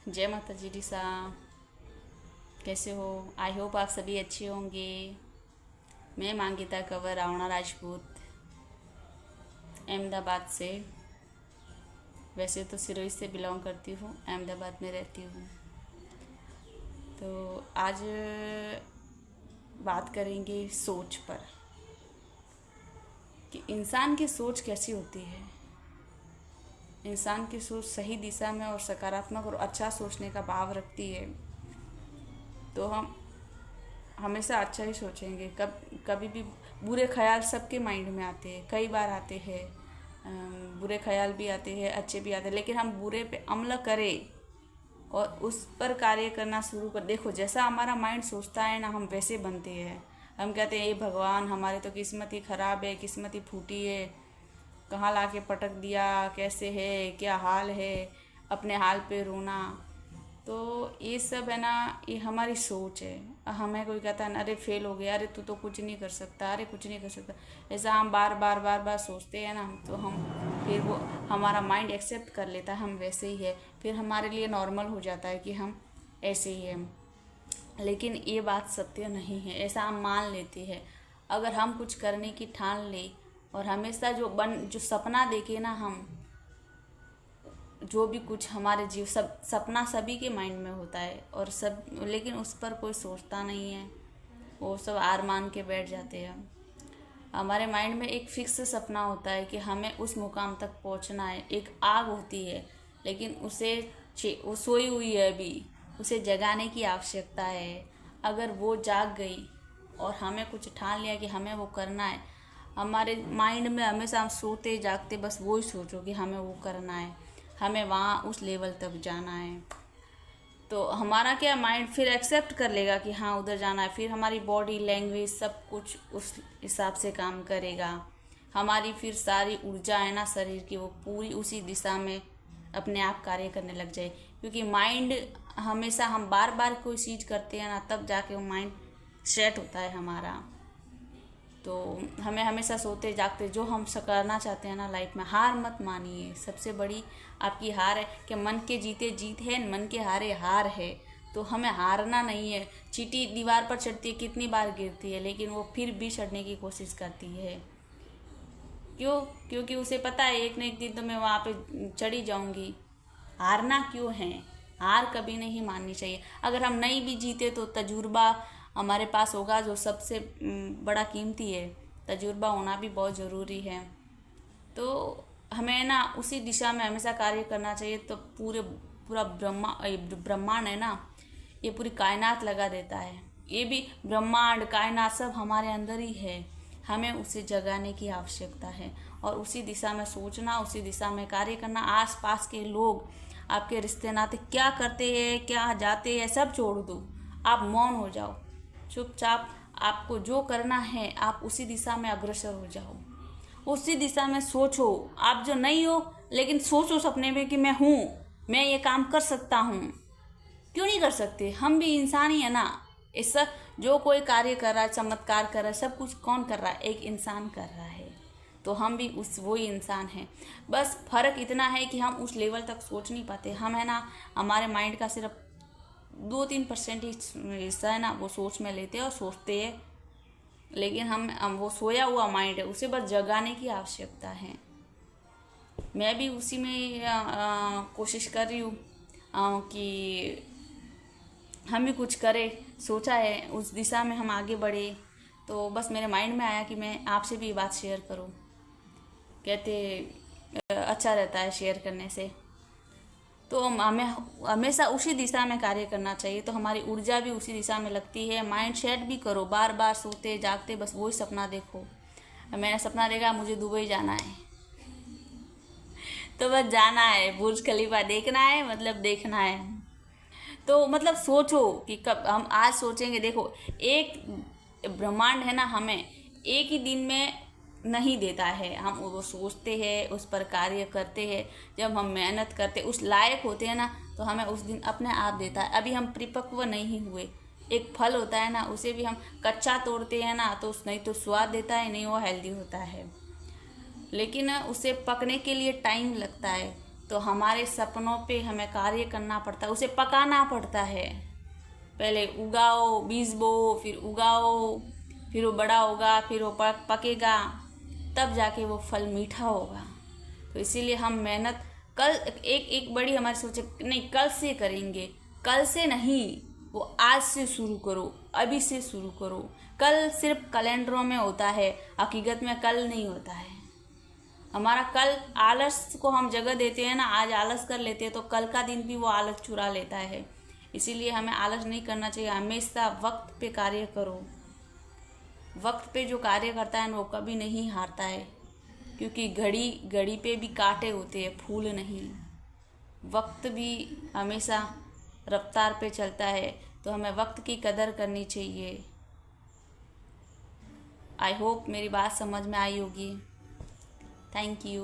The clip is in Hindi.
जय माता जी डिसा। कैसे हो? आई होप आप सभी अच्छे होंगे। मैं मांगिता कंवर रावणा राजपूत, अहमदाबाद से। वैसे तो सिरोही से बिलोंग करती हूँ, अहमदाबाद में रहती हूँ। तो आज बात करेंगे सोच पर, कि इंसान की सोच कैसी होती है। इंसान की सोच सही दिशा में और सकारात्मक और अच्छा सोचने का भाव रखती है तो हम हमेशा अच्छा ही सोचेंगे। कभी भी बुरे ख्याल सबके माइंड में आते हैं, कई बार आते हैं। बुरे ख्याल भी आते हैं, अच्छे भी आते हैं, लेकिन हम बुरे पे अमल करें और उस पर कार्य करना शुरू कर। देखो, जैसा हमारा माइंड सोचता है ना, हम वैसे बनते हैं। हम कहते हैं ये भगवान, हमारे तो किस्मत ही खराब है, किस्मत ही फूटी है, कहाँ ला के पटक दिया, कैसे है, क्या हाल है, अपने हाल पे रोना। तो ये सब है ना, ये हमारी सोच है। हमें कोई कहता है ना, अरे फेल हो गया, अरे तू तो कुछ नहीं कर सकता, अरे कुछ नहीं कर सकता, ऐसा हम बार बार बार बार सोचते हैं ना, तो हम फिर वो हमारा माइंड एक्सेप्ट कर लेता है हम वैसे ही है। फिर हमारे लिए नॉर्मल हो जाता है कि हम ऐसे ही हैं। लेकिन ये बात सत्य नहीं है, ऐसा हम मान लेते हैं। अगर हम कुछ करने की ठान ले और हमेशा जो सपना देखे ना हम, जो भी कुछ हमारे जीव सब सपना सभी के माइंड में होता है और सब, लेकिन उस पर कोई सोचता नहीं है। वो सब हार मान के बैठ जाते हैं। हमारे माइंड में एक फिक्स सपना होता है कि हमें उस मुकाम तक पहुंचना है। एक आग होती है, लेकिन वो सोई हुई है अभी, उसे जगाने की आवश्यकता है। अगर वो जाग गई और हमें कुछ ठान लिया कि हमें वो करना है, हमारे माइंड में हमेशा हम सोते जागते बस वो ही सोचो कि हमें वो करना है, हमें वहाँ उस लेवल तक जाना है। तो हमारा क्या, माइंड फिर एक्सेप्ट कर लेगा कि हाँ उधर जाना है। फिर हमारी बॉडी लैंग्वेज सब कुछ उस हिसाब से काम करेगा। हमारी फिर सारी ऊर्जा है ना शरीर की, वो पूरी उसी दिशा में अपने आप कार्य करने लग जाए। क्योंकि माइंड हमेशा, हम बार बार कोई चीज़ करते हैं ना, तब जाके वो माइंड सेट होता है हमारा। तो हमें हमेशा सोते जागते जो हम करना चाहते हैं ना लाइफ में, हार मत मानिए। सबसे बड़ी आपकी हार है कि मन के जीते जीत है, मन के हारे हार है। तो हमें हारना नहीं है। चींटी दीवार पर चढ़ती है, कितनी बार गिरती है, लेकिन वो फिर भी चढ़ने की कोशिश करती है। क्यों? क्योंकि उसे पता है एक न एक दिन तो मैं वहाँ पे चढ़ी जाऊंगी। हारना क्यों है? हार कभी नहीं माननी चाहिए। अगर हम नहीं भी जीते तो तजुर्बा हमारे पास होगा, जो सबसे बड़ा कीमती है। तजुर्बा होना भी बहुत ज़रूरी है। तो हमें ना उसी दिशा में हमेशा कार्य करना चाहिए। तो पूरा ब्रह्मांड है ना, ये पूरी कायनात लगा देता है। ये भी ब्रह्मांड कायनात सब हमारे अंदर ही है। हमें उसे जगाने की आवश्यकता है और उसी दिशा में सोचना, उसी दिशा में कार्य करना। आस पास के लोग, आपके रिश्ते नाते क्या करते हैं, क्या जाते हैं, सब छोड़ दो। आप मौन हो जाओ, चुपचाप। आपको जो करना है आप उसी दिशा में अग्रसर हो जाओ, उसी दिशा में सोचो। आप जो नहीं हो, लेकिन सोचो सपने में कि मैं हूँ, मैं ये काम कर सकता हूँ। क्यों नहीं कर सकते? हम भी इंसान ही है ना। इस जो कोई कार्य कर रहा है, चमत्कार कर रहा है, सब कुछ कौन कर रहा है? एक इंसान कर रहा है। तो हम भी वही इंसान हैं। बस फर्क इतना है कि हम उस लेवल तक सोच नहीं पाते। हम है ना, हमारे माइंड का सिर्फ 2-3% ही हिस्सा है ना, वो सोच में लेते हैं और सोचते हैं। लेकिन हम वो सोया हुआ माइंड है, उसे बस जगाने की आवश्यकता है। मैं भी उसी में कोशिश कर रही हूँ कि हम भी कुछ करें। सोचा है उस दिशा में हम आगे बढ़े। तो बस मेरे माइंड में आया कि मैं आपसे भी ये बात शेयर करूँ। कहते अच्छा रहता है शेयर करने से। तो हमें हमेशा उसी दिशा में कार्य करना चाहिए, तो हमारी ऊर्जा भी उसी दिशा में लगती है। माइंड सेट भी करो, बार बार सोते जागते बस वही सपना देखो। मैंने सपना देखा मुझे दुबई जाना है, तो बस जाना है, बुर्ज खलीफा देखना है, मतलब देखना है। तो मतलब सोचो कि कब हम आज सोचेंगे। देखो, एक ब्रह्मांड है ना, हमें एक ही दिन में नहीं देता है। हम वो सोचते हैं, उस पर कार्य करते हैं, जब हम मेहनत करते उस लायक होते हैं ना, तो हमें उस दिन अपने आप देता है। अभी हम परिपक्व नहीं हुए। एक फल होता है ना, उसे भी हम कच्चा तोड़ते हैं ना, तो नहीं तो स्वाद देता है, नहीं वो हेल्दी होता है, लेकिन उसे पकने के लिए टाइम लगता है। तो हमारे सपनों पे हमें कार्य करना पड़ता है, उसे पकाना पड़ता है। पहले उगाओ, बीज बो, फिर उगाओ, फिर वो बड़ा होगा, फिर वो पकेगा, तब जाके वो फल मीठा होगा। तो इसीलिए हम मेहनत कल एक एक बड़ी हमारी सोचे नहीं कल से करेंगे, कल से नहीं, वो आज से शुरू करो, अभी से शुरू करो। कल सिर्फ कैलेंडरों में होता है, हकीकत में कल नहीं होता है। हमारा कल आलस को हम जगह देते हैं ना, आज आलस कर लेते हैं तो कल का दिन भी वो आलस चुरा लेता है। इसीलिए हमें आलस नहीं करना चाहिए, हमेशा वक्त पे कार्य करो। वक्त पे जो कार्य करता है वो कभी नहीं हारता है, क्योंकि घड़ी घड़ी पे भी कांटे होते हैं, फूल नहीं। वक्त भी हमेशा रफ्तार पे चलता है, तो हमें वक्त की कदर करनी चाहिए। आई होप मेरी बात समझ में आई होगी। Thank you.